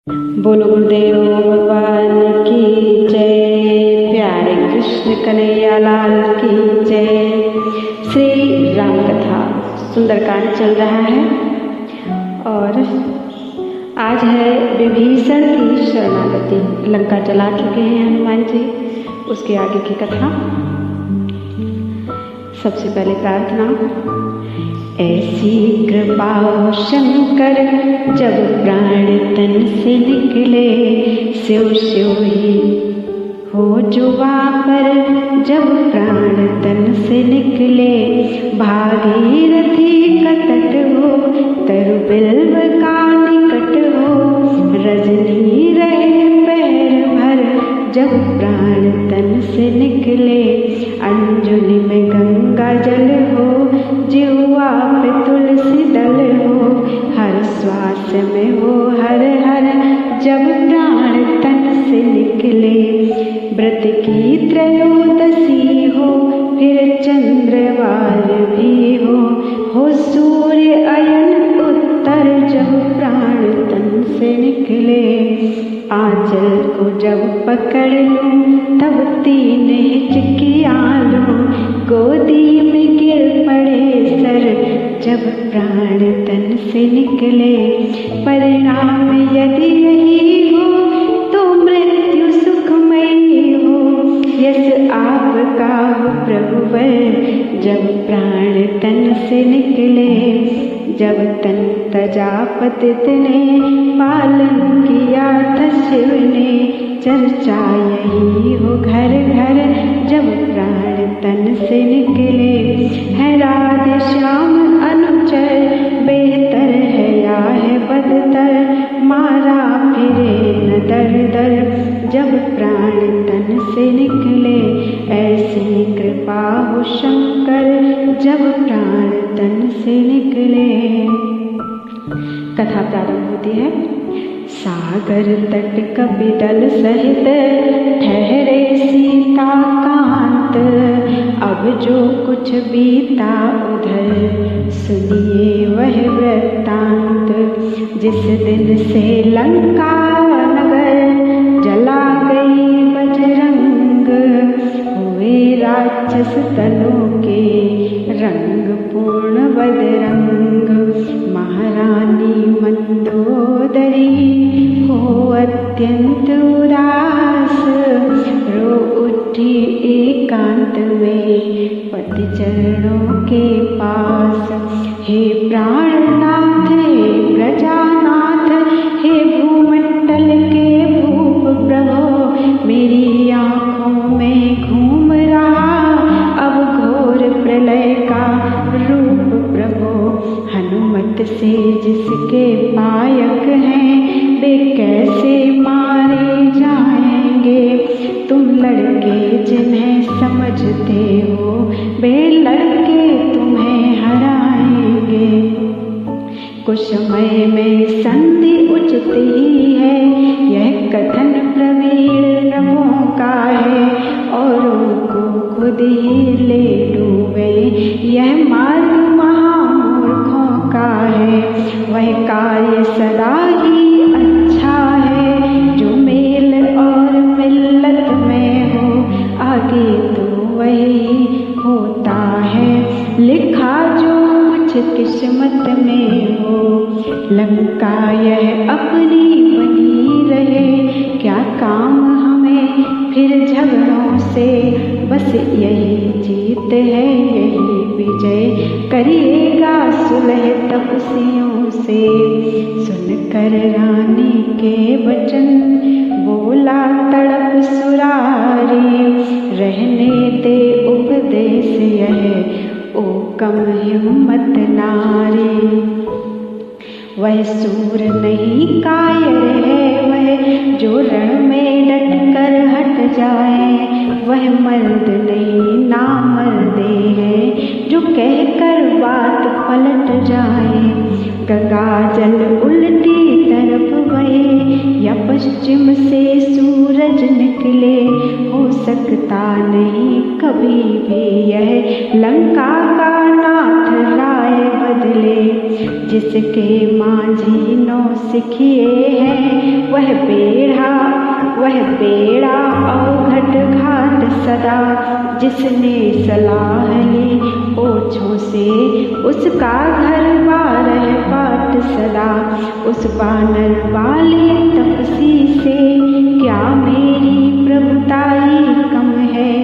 बोलो गुरुदेव भगवान की जय। प्यारे कृष्ण कन्हैया लाल की जय। श्री राम कथा सुंदरकांड चल रहा है और आज है विभीषण की शरणागति। लंका चला चुके हैं हनुमान जी, उसके आगे की कथा। सबसे पहले प्रार्थना। ऐसी कृपा हो शंकर जब प्राण तन से निकले, शिव शिव ही हो जुबा पर जब प्राण तन से निकले। भागीरथी का तट हो तरु बिल्व का निकट हो, रजनी रहे पहर भर जब प्राण तन से निकले। अंजुनि में गंगा जल हो, जिह्वा पे तुलसी दल हो, हर श्वास में हो हर हर जब प्राण तन से निकले। व्रत की त्रयोदशी हो फिर चंद्रवार भी हो सूर्य अयन उत्तर जब प्राण तन से निकले। आंचल को जब पकड़ लूं तब तीन हिचकियां लूं, गोदी में गिर पड़े सर जब प्राण तन से निकले। परिणाम यदि यही हो तो मृत्यु सुखमयी हो, यस आपका हो प्रभुवर जब प्राण तन से निकले। जब तन तजा पतित ने पालन किया था शिव ने, चर्चा यही हो घर घर जब प्राण तन से निकले। है राधे श्याम अनुचर बेहतर है या है बदतर, मारा फिरे न दर दर जब प्राण तन से निकले। ऐसी कृपा हो शंकर जब प्राण तन से निकले। कथा प्रारंभ होती है। सागर तट कपिदल सहित ठहरे सीता कांत, अब जो कुछ बीता उधर सुनिए वह वृत्तांत। जिस दिन से लंका नगर जला गई बजरंग, हुए राक्षस तनों के रंग पूर्ण बदरंग। महारानी मंदोदरी हो अत्यंत उदास, रो उठी एकांत में पति चरणों के पास। हे प्राणनाथ हे प्रजानाथ हे भूमंडल के भूप प्रभो, मेरी आँखों में घूम रहा अब घोर प्रलय का रूप प्रभो। हनुमत से जिसके पायक हैं वे कैसे मारे जाएंगे, तुम लड़के जिन्हें समझते हो वे लड़के तुम्हें हराएंगे। कुछ समय में संधि उचित ही है, यह कथन प्रवीण नमों का है, औरों को खुद ही ले डूबे यह मार्ग महामूर्खों का है। वह कार्य सदा ही अच्छा है जो मेल और मिल्लत में हो, आगे तो वही होता है लिखा जो कुछ किस्मत में हो। लंका यह अपनी बनी रहे, क्या काम हमें फिर झगड़ों से, बस यही जीत है यही विजय, करिएगा सुलह तपस्वियों से। सुनकर रानी के वचन बोला तड़प सुरारी, रहने दे उपदेश यह ओ कम हिम्मत नारी। वह सूर नहीं कायर है वह जो रण में डट कर हट जाए, वह मर्द नहीं नामर्दे है जो कहकर बात पलट जाए। गंगा जल उल्टी तरफ बहे या पश्चिम से सूरज निकले, हो सकता नहीं कभी भी यह लंका का नाथ राय बदले। जिसके माझी नौ सिखिए हैं वह वह बेड़ा अवघट घाट सदा, जिसने सलाह ली ओछों से उसका घर बार बाट सदा। उस बानर वाले तपसी से क्या मेरी प्रभुताई कम है,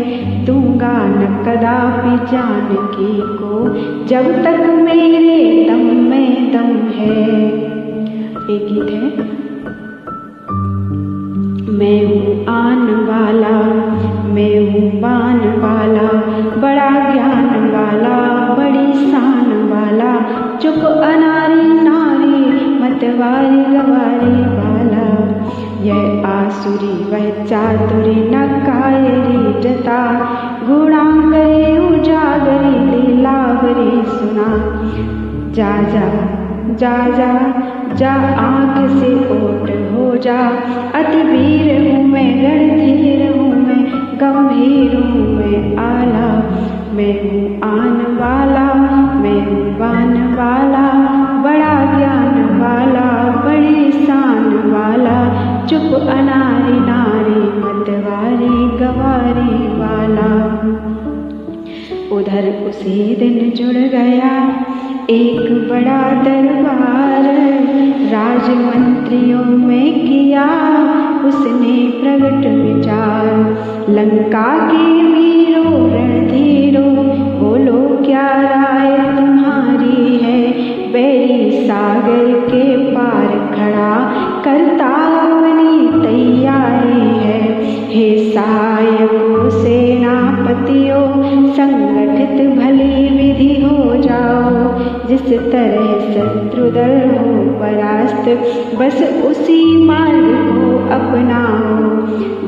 दूंगा न कदापि जानकी को जब तक मेरे दम में दम है। एक गीत है। मैं हूँ आन वाला, मैं हूँ बान वाला, बड़ा ज्ञान वाला, बड़ी शान वाला, चुप अनारी नारी मतवारी गवारी वाला। यह आसुरी वह चातुरी न कायरी जता, गुणांगरी उजागरी लीलावरी सुना। जा जा जा जा जा आँख से ओट हो जा, अति वीर हूँ मैं, रणधीर हूँ मैं, गंभीर हूँ मैं आला। मैं हूँ आन वाला, मैं हूँ बान वाला, बड़ा ज्ञान वाला, बड़ी शान वाला, चुप अनारी नारी मतवारी गवारी वाला। उधर उसी दिन जुड़ गया एक बड़ा दरबार, राजमंत्रियों में किया उसने प्रगट विचार। लंका के वीरों रणधीरों, बोलो क्या राय तुम्हारी है, बैरी सागर के पार खड़ा करता अपनी तैयारी है। हे सहायकों सेनापतियों, संगठित भली विधि हो जाओ, जिस तरह शत्रुदल हो परास्त, बस उसी मार्ग को अपनाओ।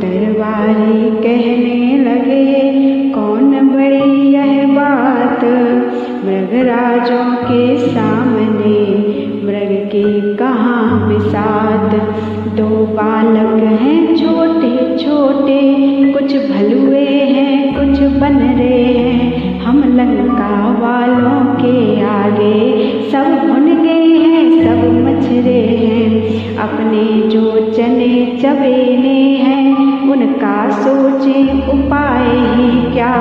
दरबारी कहने लगे कौन बड़ी यह बात, मृगराजों के सामने मृग की कहाँ बिसात। दो बालक हैं छोटे छोटे, कुछ भलुए हैं कुछ बनरे हैं, हम लंका वालों के आगे सब भुन गए हैं सब मछरे हैं। अपने जो चने चबेने हैं उनका सोचे उपाय ही क्या,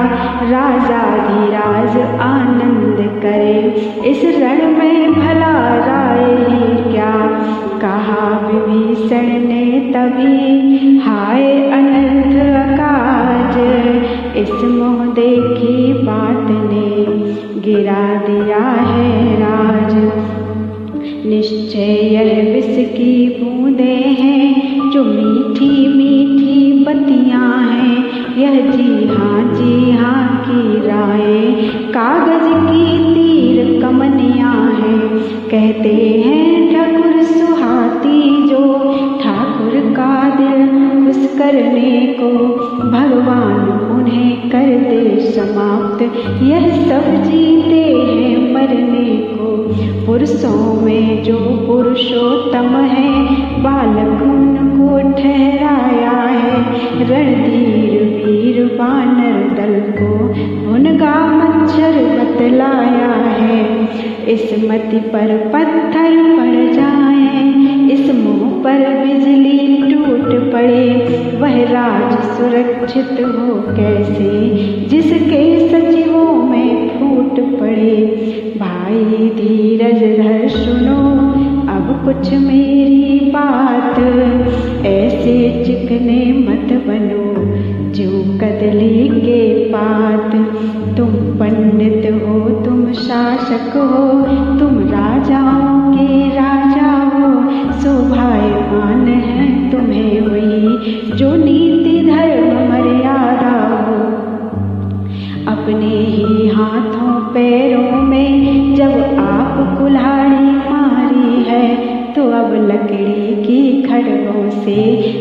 राजाधिराज आनंद करे इस रण में भला राय ही क्या। कहा विभीषण ने तभी हाय अनर्थ अकाज, इस मोह देखी बात ने गिरा दिया है राज। निश्चय यह विष की बूंदे हैं जो मीठी मीठी बतियां हैं, यह जी हाँ की राहें कागज की तीर कमनियां हैं। कहते हैं ठाकुर सुहाती जो, ठाकुर का दिल खुश करने को भगवान उन्हें कर दे समाप्त, यह सब जीते हैं मरने को। पुरुषों में जो पुरुषोत्तम है, बालक उनको ठहराया है, रणधीर वीर बानर दल को उनका मच्छर बतलाया है। इस मति पर पत्थर पड़ जाए, इस मुंह पर बिजली टूट पड़े, वह राज सुरक्षित हो कैसे जिसके सचिवों में फूट पड़े। भाई धीरज धर सुनो अब कुछ मेरी बात, ऐसे चिकने मत बनो जो कदली के पात। तुम पंडित हो तुम शासक हो, तुम राजाओं के राजा हो, शोभायमान है तुम्हें वही जो नीति धर्म मर्यादा हो। अपने ही हाथों पैरों में जब आप कुल्हाड़ी मारी है, तो अब लकड़ी की खड़गों से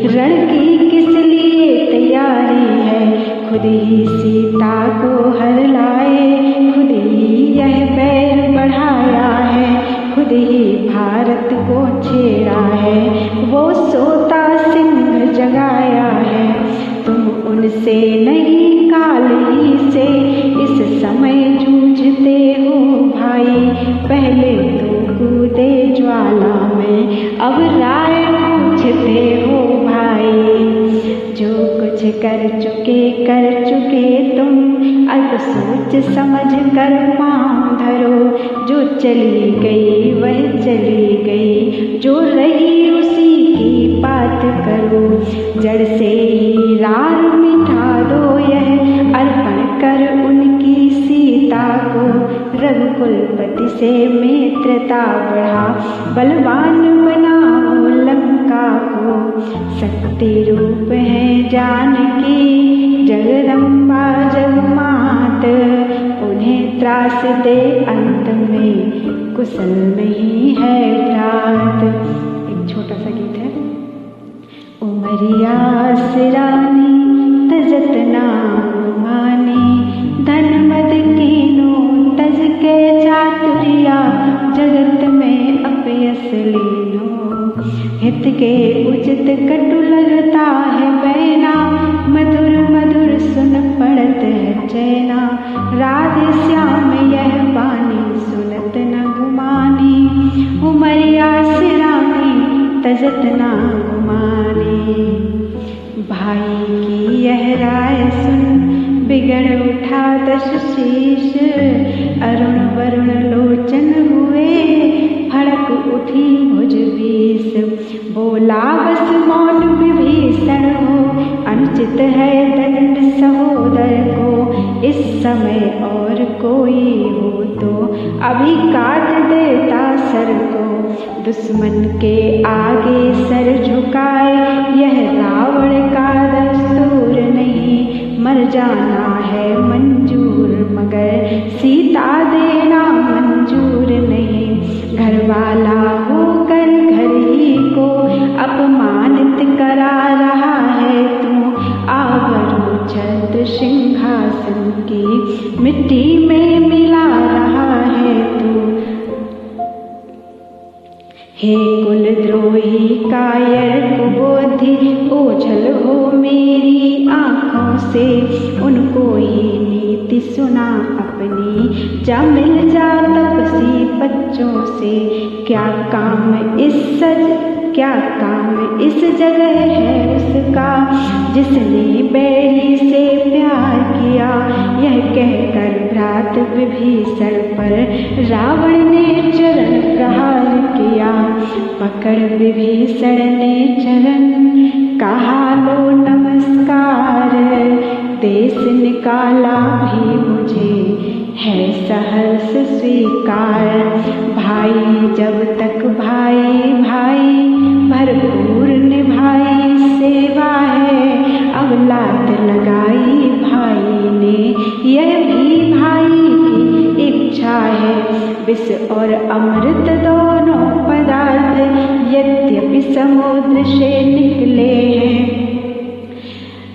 रण की किस लिए तैयारी है। खुद ही सीता को हर लाए, खुद ही यह पैर बढ़ाया है, खुद ही भारत को छेड़ा है, वो सोता सिंह जगाया है। तुम उनसे नहीं काल ही से इस समय जूझते हो भाई, पहले तो कूदे ज्वाला में अब राय पूछते हो कर चुके तुम, अब सोच समझ कर पाँव धरो। जो चली गई वह चली गई, जो रही उसी की बात करो। जड़ से ही रार मिटा दो यह, अर्पण कर उनकी सीता को। रघुकुलपति से मित्रता बढ़ा, बलवान बनाओ लंका को। शक्ति रूप है जानकी, जगदम्बा जगमात, उन्हें त्रास दे अंत में, कुशल नहीं है भ्रात। एक छोटा सा गीत है। उमरिया सिरानी तजत नाम मानी, धन मद कीनो तज के चातुरिया, जगत में अपयस लीनो। हित के उचित कटु लगता है बैना, मधुर मधुर सुन पड़त है चैना। राधे श्याम यह बानी सुनत न गुमानी, उमरिया सिरानी तजत ना गुमानी। भाई की यह राय सुन बिगड़ उठा दश शीश, अरुण वरुण लोचन हुए फड़क उठी भुज बीस। बोला बस मौन विभीषण हो, अनुचित है दंड सहोदर को। इस समय और कोई हो तो अभी काट देता सर को। दुश्मन के आगे सर झुकाए यह रावण का दस्तूर नहीं। मर जाना है मंजूर मगर सीता देना मंजूर नहीं। घरवाला होकर घर ही को अपमानित करा रहा है तू। आभरण छत्र सिंहासन की मिट्टी में मिला रहा है तू। हे कुलद्रोही कायर कुबोधि, ओझल हो मेरी आँखों से। उनको ही नीति सुना अपनी, जा मिल जा तपसी बच्चों से। क्या काम इस जगह है उसका, जिसने बैरी से प्यार किया। यह कहकर भ्रात विभीषण पर रावण ने चरण प्रहार किया। पकड़ विभीषण ने चरण, कहा लो नमस्कार। देश निकाला भी मुझे है सहर्ष स्वीकार। भाई जब तक भाई भाई भरपूर निभाई सेवा है। अब लात लगाई भाई ने, यह भी भाई की इच्छा है। विष और अमृत दोनों पदार्थ यद्यपि समुद्र से निकले हैं,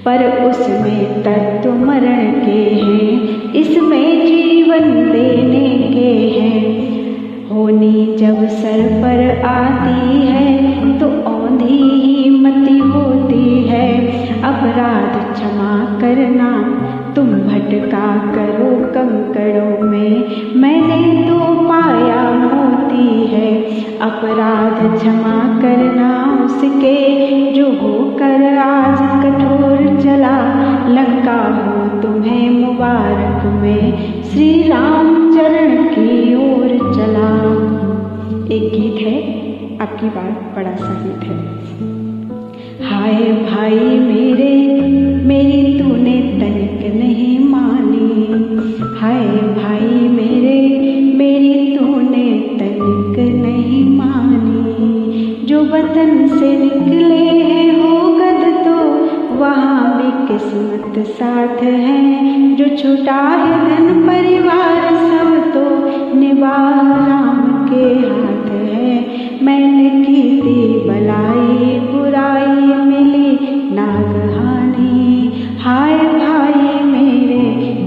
पर उसमें तत्व मरण के हैं, इसमें जीवन देने के हैं। होनी जब सर पर आती है तो औंधी ही मति होती है। अपराध क्षमा करना तुम भटका करो कंकड़ों में, मैंने तो पाया मोती है। अपराध क्षमा करना उसके जो होकर आज कठोर चला। लंका हो तुम्हें मुबारक में, श्री राम चरण की ओर चला। एक गीत है, आपकी बात बड़ा सा गीत है। हाय भाई मेरे, मेरी तूने तनिक नहीं मानी। हाय भाई मेरे, मेरी तूने तनिक नहीं मानी। जो वतन से निकले हैं हो गद तो वहाँ भी किस्मत साथ है। जो छूटा है धन परिवार सब तो निवाह राम के हाथ है। मैंने की थी भलाई बुराई मिली नागहानी। हाय भाई मेरे,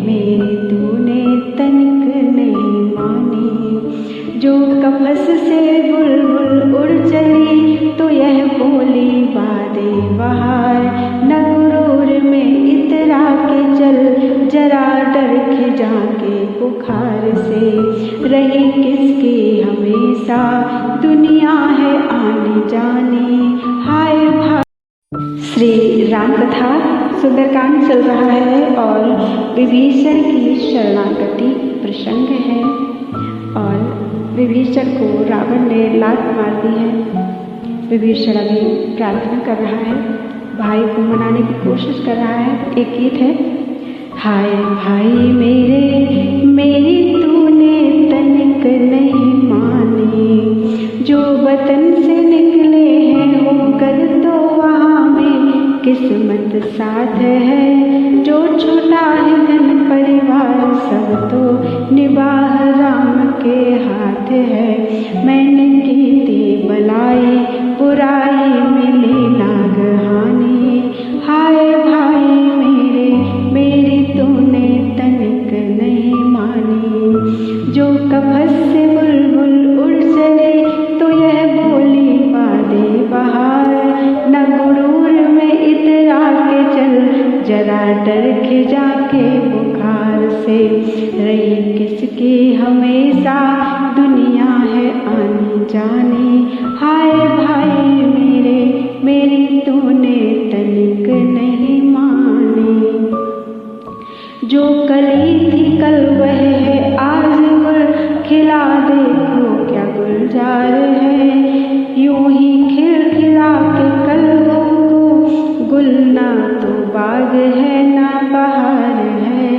मेरी तूने तनिक नहीं मानी। जो कपस से बुलबुल उड़ चली तो यह बोली वादे बहार। न गुरूर में इतरा के चल, जरा डर खिजा के बुखार से। रही किसकी हमेशा दुनिया है आने जाने। हाय भाई। श्री राम कथा सुंदरकांड चल रहा है और विभीषण की शरणागति प्रसंग है और विभीषण को रावण ने लात मार दी है। विभीषण अभी प्रार्थना कर रहा है, भाई को मनाने की कोशिश कर रहा है। एक गीत है, हाय भाई मेरे मेरी तूने तनिक नहीं मानी, जो वतन से निकले हैं होकर तो वहाँ में किस्मत साथ है, जो छोटा है धन परिवार सब तो निबाह राम के हाथ है। मैंने की थी भलाई बुराई मिली नागहानी, हाय भाई मेरे मेरी तूने तनिक नहीं मानी, जो कफस से बुलबुल उड़ चले तो यह बोली वादे बहार, न गुरूर में इतरा के चल जरा डर के जाके बुखार से, रही किसकी हमेशा दुनिया है आनी जानी, हाय भाई मेरे मेरी तूने तनिक नहीं मानी, जो कली थी कल वह है आज गुल खिला, देखो क्या गुलजार है, यूं ही खिल खिला के कल को गुल, ना तो बाग है ना बहार है,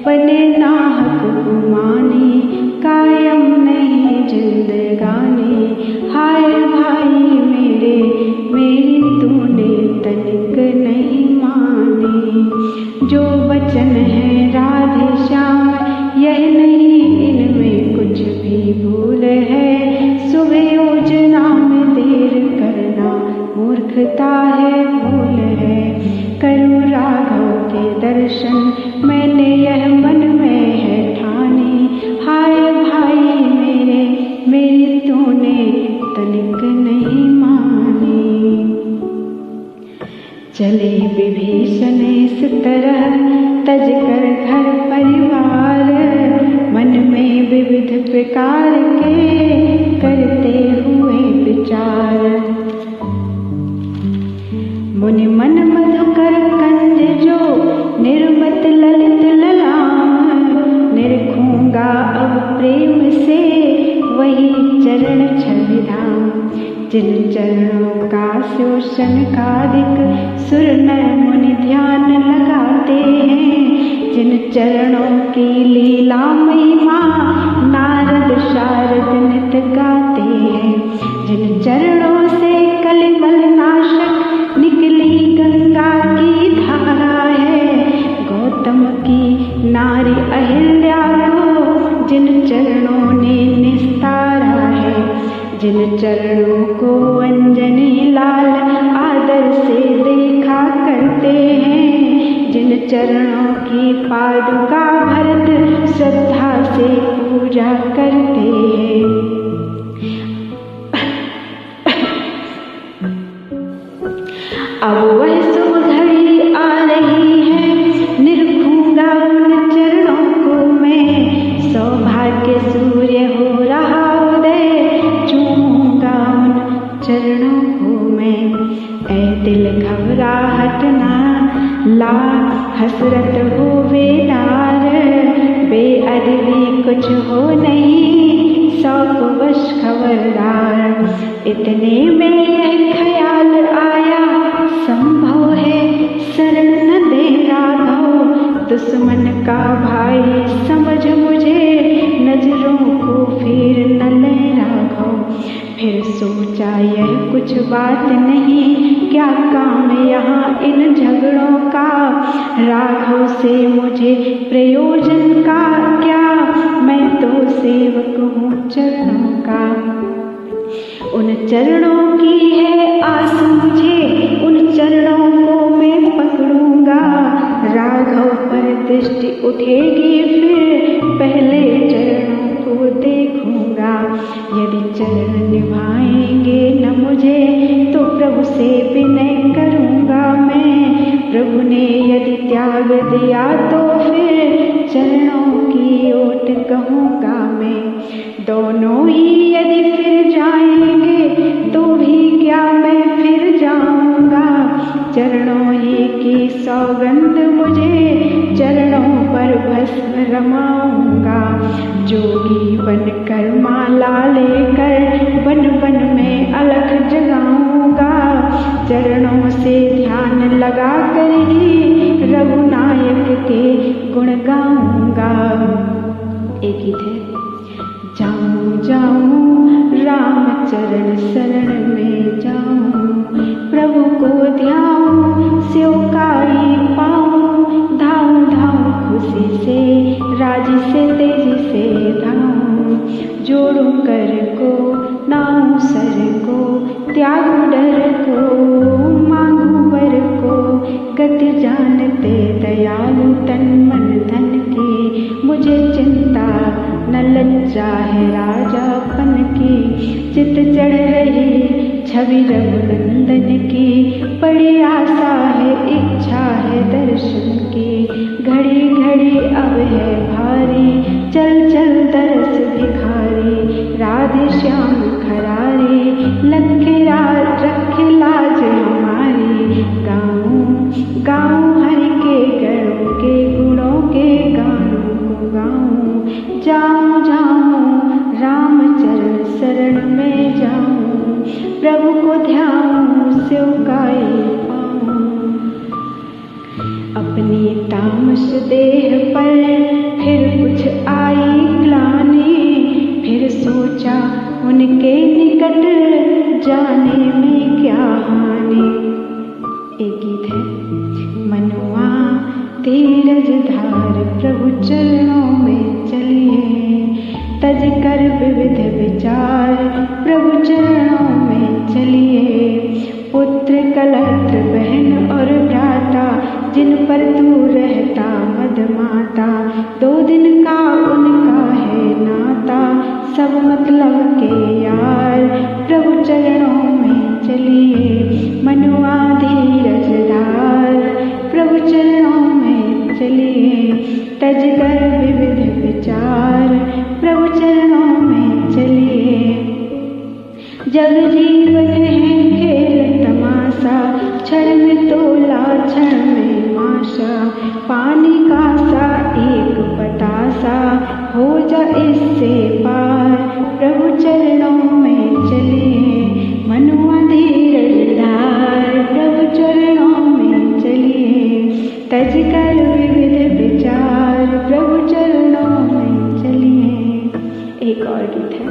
बने नाहक गुमानी कायम नहीं जिंदगानी, हाय भाई मेरे मेरी तूने तनिक नहीं मानी, जो वचन है राधे श्याम यह नहीं इनमें कुछ भी भूल है, सुबह योजना में देर करना मूर्खता है भूल है, करूँ राघव के दर्शन मैंने यह मन में है ठानी, हाय भाई मेरे मेरी तूने तनिक नहीं मानी। चले विभीषण इस तरह तज कर घर परिवार, मन में विविध प्रकार के करते हुए विचार, मुनि मन मधुकर कंज जो निर्मत ललित ललाम, निरखूंगा अब प्रेम से वही चरण छवि धाम, जिन चरणों का शोषण कादिक सुर नर मुनि ध्यान लगाते हैं, जिन चरणों की लीला महिमा नारद शारद नित गाते हैं, जिन चरणों से कलिमल नाशक निकली गंगा की धारा है, गौतम की नारी अहिल्या को जिन चरणों ने निस्तारा है, जिन चरणों को अंजनी लाल आदर से देखा करते हैं, जिन चरणों की पादुका भरत श्रद्धा से पूजा करते हैं, अब वह शुभ घड़ी आ रही है, निरखूंगा उन चरणों को मैं, सौभाग्य सूर्य हो रहा उदय, चूमूंगा उन चरणों को मैं, ऐ दिल घबराहट ना ला हसरत हो बेदार, बेअदबी कुछ हो नहीं शौक वश खबरदार, इतने में यह ख्याल आया संभव है शरण न दे राघव, दुश्मन का भाई समझ मुझे नजरों को फिर न ले राघव, फिर सोचा यह कुछ बात नहीं क्या काम यहाँ इन झगड़ों का, राघव से मुझे प्रयोजन का क्या, मैं तो सेवक हूँ चरणों का, उन चरणों की है आस मुझे, उन चरणों को मैं पकड़ूंगा, राघव पर दृष्टि उठेगी फिर पहले चरणों को देखूंगा, यदि चरण निभाएंगे न मुझे तो प्रभु से विनय करूंगा मैं, प्रभु ने यदि त्याग दिया तो फिर चरणों की ओट कहूंगा मैं, दोनों ही यदि फिर जाएंगे तो भी क्या मैं फिर जाऊंगा, चरणों ही की सौगंध मुझे, चरणों पर भस्म रमाऊंगा। जोगी बनकर माला लेकर बन बन में अलख जगाऊंगा। चरणों से ध्यान लगा कर ही रघुनायक के गुण गाऊंगा। एक गीत है। जाऊं जाऊं राम चरण शरण में जाऊं, प्रभु को ध्याऊं सेवकाई पाऊं। धाऊं धाऊं खुशी से राजी से तेजी से धाऊं, जोड़ूं कर को नाऊं सर को, त्यागूं डर को मांगूं वर को। गति जानते दयालु तन मन धन की, मुझे चिंता न लज्जा है राजापन की। चित चढ़ रही छवि रघुनंदन की, बड़ी आशा है इच्छा है दर्शन की। घड़ी घड़ी अब है भारी, चल चल दरस भिखारी। राधे श्याम खरारी, रखे लाज हमारी। गाऊं गाऊं हरि के गणों के गुणों के गानों को गाऊं। जाऊं जाऊं राम चरण शरण में जाऊं, प्रभु को ध्याऊं सेवकाई पाऊं। अपनी तामस देह पर फिर कुछ आई ग्लानि, फिर सोचा उनके निकट जाने में क्या हानि। एक गीत है। मनुआ धीरज धार प्रभु चरणों में चलिए, तज कर विविध विचार प्रभु चरणों में चलिए। पुत्र कलत्र बहन और भ्राता, जिन पर तू रहता मदमाता। 2 दिन का उनका है नाता, सब मतलब के यार प्रभु चरणों में चलिए। मनुआ धीरज धार प्रभु चरणों में चलिए, तज कर विविध विचार प्रभु चरणों में चलिए। जग जीवन है खेल तमाशा, क्षण में तोला क्षण में माशा। पानी का सा एक बतासा, हो जा इससे पार प्रभु चरणों में चलिए। मनुआ धीरज धार प्रभु चरणों में चलिए, तज कर विविध विचार प्रभु चरणों में चलिए। एक और गीत है।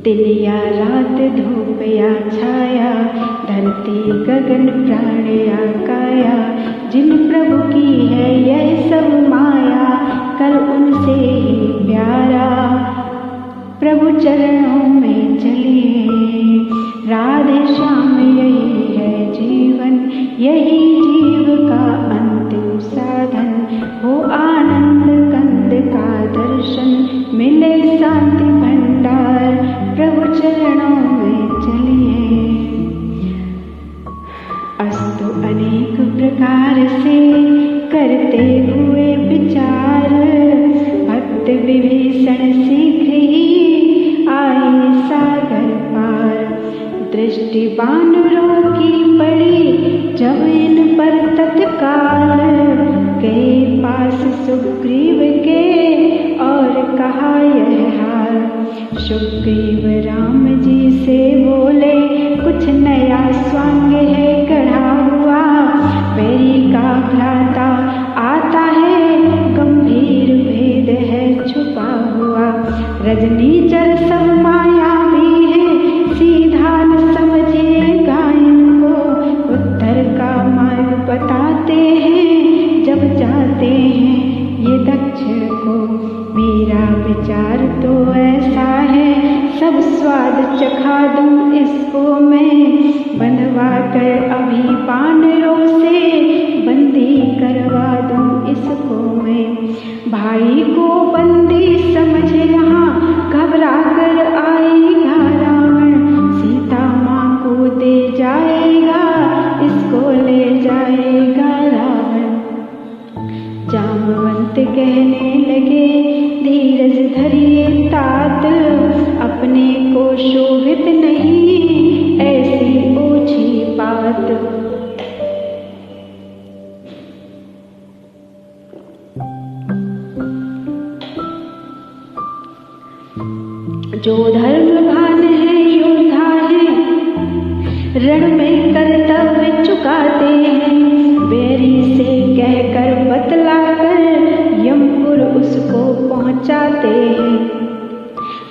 दिन या रात धूप या छाया, धरती गगन प्राण या काया। जिन प्रभु की है यह सब माया, कर उनसे ही प्यारा प्रभु चरणों में चलिए। राधे श्याम यही है जीवन, यही जीव का अंतिम साधन। हो आनंद कंद का दर्शन, मिले शांति भंडार प्रभु चरणों में चलिए। अस्तु अनेक प्रकार से करते हुए विचार, भक्त विभीषण शीघ्र ही आए सागर पार। दृष्टि वानरों की पड़ी जब इन पर तत्काल, गए पास सुग्रीव के और कहा यह हाल। सुग्रीव राम जी से बोले, कुछ नया स्वांग है गढ़ा हुआ। बैरी का भ्राता आता है, गंभीर भेद है छुपा हुआ। रजनी चर सब माया भी है, सीधा न समझिएगा इनको। उत्तर का मार्ग बताते हैं, जब जाते हैं ये दक्षिण को। मेरा विचार तो ऐसा है, सब स्वाद चखा दूं इसको मैं। बंधवा कर अभी वानरों से, बंदी करवा दूं इसको मैं। भाई को बंदी समझ यहाँ, घबरा कर आएगा रावण। सीता माँ को दे जाएगा, इसको ले जाएगा रावण। जामवंत कहने लगे, धीरज धरिए तात। अपने को शोभित नहीं ऐसी जो धर्मवान है योद्धा है, रण में कर्तव्य चुकाते हैं। बैरी से कहकर बतलाकर यमपुर उसको पहुंचाते हैं।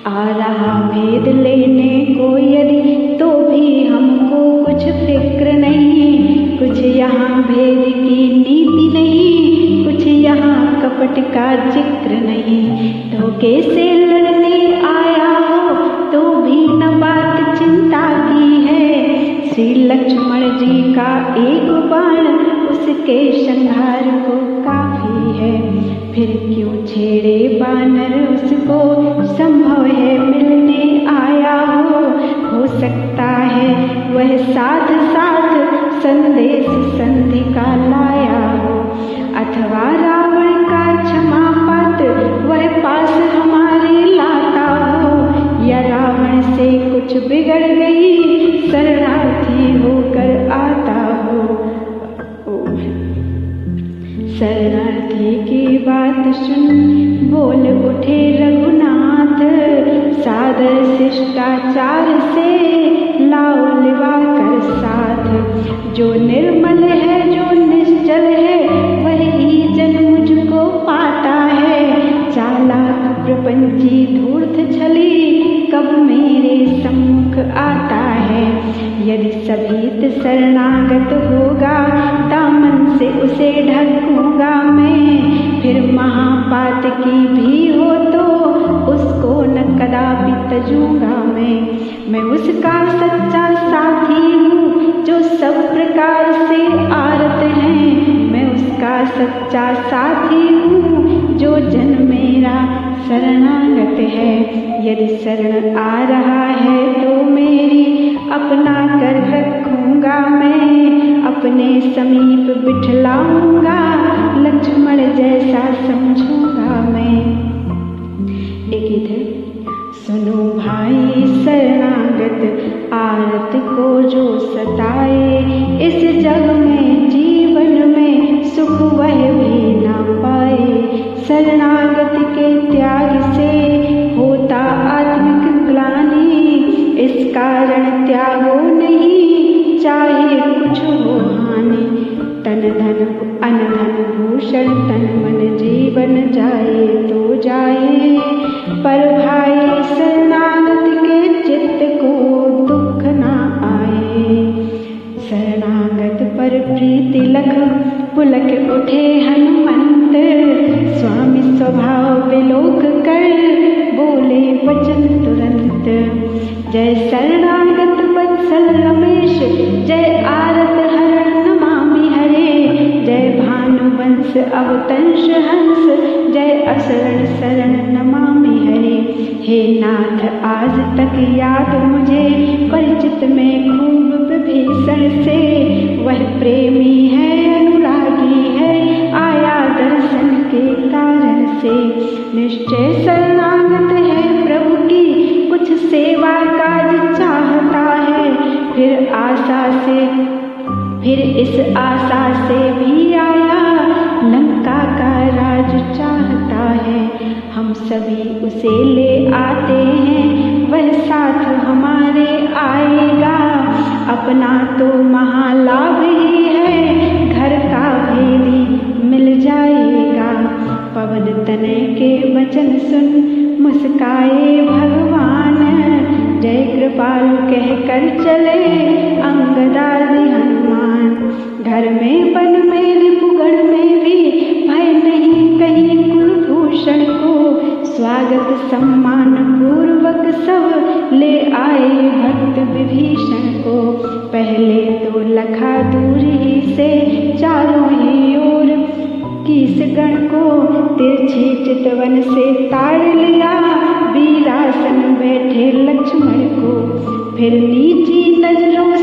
आ रहा भेद लेने को यदि तो भी हमको कुछ फिक्र नहीं। कुछ यहाँ भेद की नीति नहीं, कुछ यहाँ कपट का जिक्र नहीं। धोखे से लड़ने आया हो तो भी न बात चिंता की है। श्री लक्ष्मण जी का एक बाण उसके संहार को काफी है। फिर क्यों छेड़े बानर उसको, संभव है मिलने आया हो सकता है वह साथ साथ संदेश संधि का लाया हो। अथवा रावण का क्षमा पात्र वह पास हमारे लाता हो, या रावण से कुछ बिगड़ गई शरणार्थी होकर आता हो। शरणार्थी की बात सुन बोल उठे रघुनाथ, सादर शिष्टाचार से लाओ लिवा कर साथ। जो निर्मल है जो निश्चल है वही जन मुझको पाता है। चालाक प्रपंची धूर्त छली कब मेरे सम्मुख आता है। यदि सभी शरणागत होगा दामन से उसे ढकूंगा मैं। फिर महापात की भी हो तो उसको न कदापि तजूंगा मैं उसका सच्चा साथी हूँ जो सब प्रकार से आरत है। मैं उसका सच्चा साथी हूँ जो जन मेरा शरणागत है। यदि शरण आ रहा है तो मेरी अपना कर रखूंगा मैं। अपने समीप बिठलाऊंगा लक्ष्मण जैसा समझूंगा मैं। एक गीत है। सुनो भाई शरणागत आरत को जो सताए, इस जग में जीवन में सुख वह भी ना पाए। शरणागत के त्याग से होता आत्मिक ग्लानि, इस कारण त्यागो नहीं चाहे कुछ हो हानि। तन धन अन धन भूषण तन मन जीवन जाए तो जाए, पर भाई शरणागत के चित्त को दुख ना आए। शरणागत पर प्रीति लख पुलक उठे हनुमंत, स्वामी स्वभाव विलोक कर बोले वचन तुरंत। जय शरणागत वत्सल रमेश, जय आरत हरण नमामि हरे। जय भानुवंश अवतंश हंस, जय असरण शरण नमामि हरे। हे नाथ आज तक याद मुझे परिचित में खूब विभीषण से। वह प्रेमी है अनुरागी है आया दर्शन के कारण से। निश्चय शरणागत है प्रभु की कुछ सेवा काज चाहता है। फिर इस आशा से भी आया लंका का राज चाहता है। हम सभी उसे ले आते हैं वह साथ हमारे आएगा। अपना तो महालाभ ही है घर का भेदी मिल जाएगा। पवन तनय के वचन सुन मुस्काए भगवान, जय कृपालु कहकर चले अंगदादि हनुमान। घर में वन में रिपुगढ़ में भी भय नहीं कहीं कुलभूषण को। स्वागत सम्मान पूर्वक सब ले आए भक्त विभीषण को। पहले तो लखा दूर ही से चारों ही ओर कीसगण को तिरछी चितवन से ताड़ लिया। वीरासन बैठे लक्ष्मण को फिर नीची नजरों